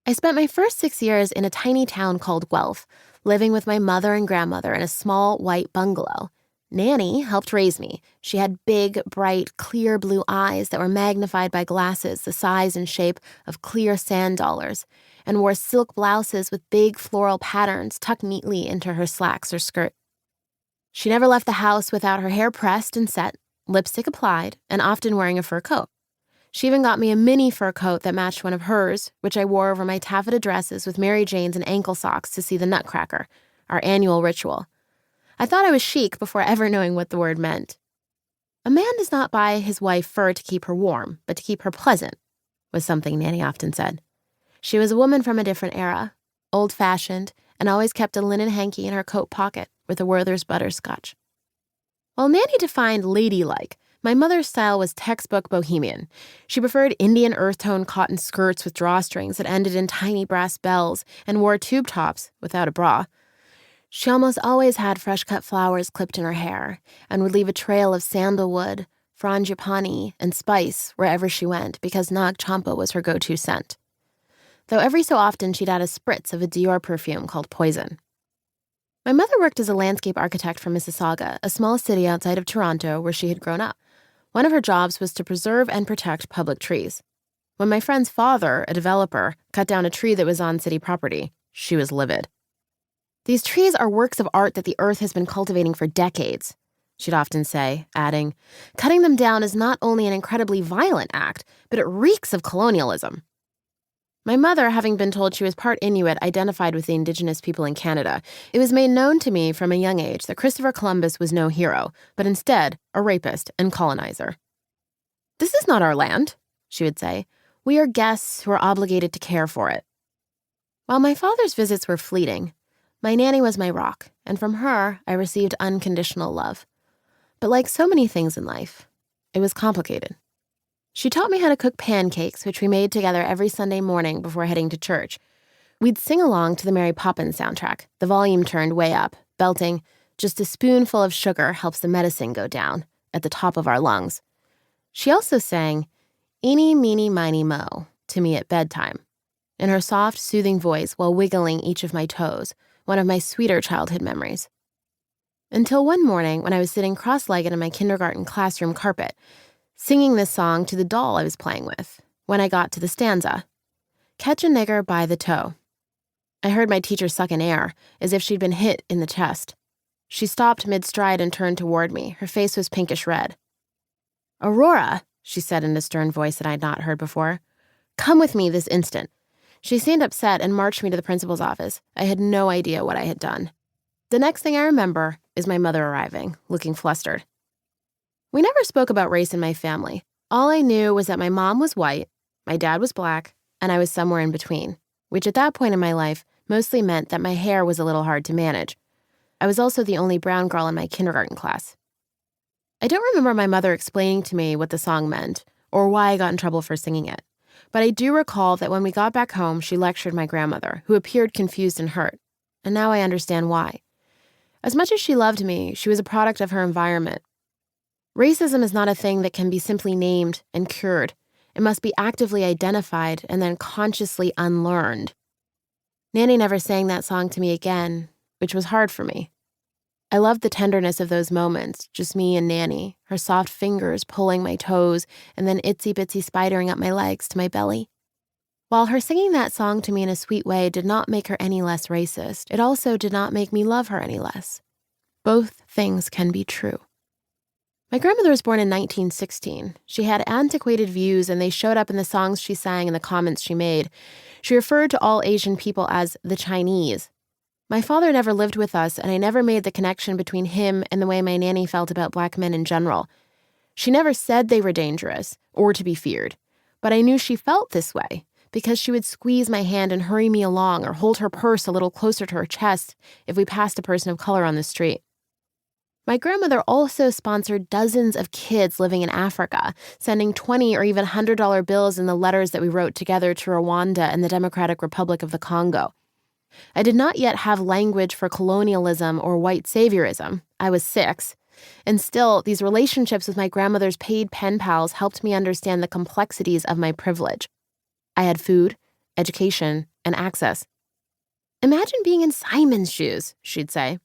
I spent my first 6 years in a tiny town called Guelph, living with my mother and grandmother in a small white bungalow. Nanny helped raise me. She had big, bright, clear blue eyes that were magnified by glasses the size and shape of clear sand dollars, and wore silk blouses with big floral patterns tucked neatly into her slacks or skirt. She never left the house without her hair pressed and set, lipstick applied, and often wearing a fur coat. She even got me a mini fur coat that matched one of hers, which I wore over my taffeta dresses with Mary Janes and ankle socks to see the Nutcracker, our annual ritual. I thought I was chic before ever knowing what the word meant. A man does not buy his wife fur to keep her warm, but to keep her pleasant, was something Nanny often said. She was a woman from a different era, old-fashioned, and always kept a linen hanky in her coat pocket with a Werther's butterscotch. While Nanny defined ladylike, my mother's style was textbook bohemian. She preferred Indian earth-tone cotton skirts with drawstrings that ended in tiny brass bells and wore tube tops without a bra. She almost always had fresh-cut flowers clipped in her hair and would leave a trail of sandalwood, frangipani, and spice wherever she went because Nag Champa was her go-to scent. Though every so often she'd add a spritz of a Dior perfume called Poison. My mother worked as a landscape architect for Mississauga, a small city outside of Toronto where she had grown up. One of her jobs was to preserve and protect public trees. When my friend's father, a developer, cut down a tree that was on city property, she was livid. "These trees are works of art that the earth has been cultivating for decades," she'd often say, adding, "Cutting them down is not only an incredibly violent act, but it reeks of colonialism." My mother, having been told she was part Inuit, identified with the Indigenous people in Canada. It was made known to me from a young age that Christopher Columbus was no hero, but instead a rapist and colonizer. "This is not our land," she would say. "We are guests who are obligated to care for it." While my father's visits were fleeting, my nanny was my rock, and from her I received unconditional love. But like so many things in life, it was complicated. She taught me how to cook pancakes, which we made together every Sunday morning before heading to church. We'd sing along to the Mary Poppins soundtrack, the volume turned way up, belting, "Just a spoonful of sugar helps the medicine go down," at the top of our lungs. She also sang, "Eeny, meeny, miny, mo," to me at bedtime, in her soft, soothing voice while wiggling each of my toes, one of my sweeter childhood memories. Until one morning when I was sitting cross-legged on my kindergarten classroom carpet, singing this song to the doll I was playing with, when I got to the stanza, "Catch a nigger by the toe." I heard my teacher suck in air, as if she'd been hit in the chest. She stopped mid-stride and turned toward me. Her face was pinkish red. "Aurora," she said in a stern voice that I had not heard before, "come with me this instant." She seemed upset and marched me to the principal's office. I had no idea what I had done. The next thing I remember is my mother arriving, looking flustered. We never spoke about race in my family. All I knew was that my mom was white, my dad was black, and I was somewhere in between, which at that point in my life mostly meant that my hair was a little hard to manage. I was also the only brown girl in my kindergarten class. I don't remember my mother explaining to me what the song meant or why I got in trouble for singing it, but I do recall that when we got back home, she lectured my grandmother, who appeared confused and hurt, and now I understand why. As much as she loved me, she was a product of her environment. Racism is not a thing that can be simply named and cured. It must be actively identified and then consciously unlearned. Nanny never sang that song to me again, which was hard for me. I loved the tenderness of those moments, just me and Nanny, her soft fingers pulling my toes and then itsy-bitsy spidering up my legs to my belly. While her singing that song to me in a sweet way did not make her any less racist, it also did not make me love her any less. Both things can be true. My grandmother was born in 1916. She had antiquated views, and they showed up in the songs she sang and the comments she made. She referred to all Asian people as the Chinese. My father never lived with us, and I never made the connection between him and the way my nanny felt about black men in general. She never said they were dangerous or to be feared, but I knew she felt this way because she would squeeze my hand and hurry me along or hold her purse a little closer to her chest if we passed a person of color on the street. My grandmother also sponsored dozens of kids living in Africa, sending $20 or even $100 bills in the letters that we wrote together to Rwanda and the Democratic Republic of the Congo. I did not yet have language for colonialism or white saviorism. I was 6. And still, these relationships with my grandmother's paid pen pals helped me understand the complexities of my privilege. I had food, education, and access. Imagine being in Simon's shoes, she'd say.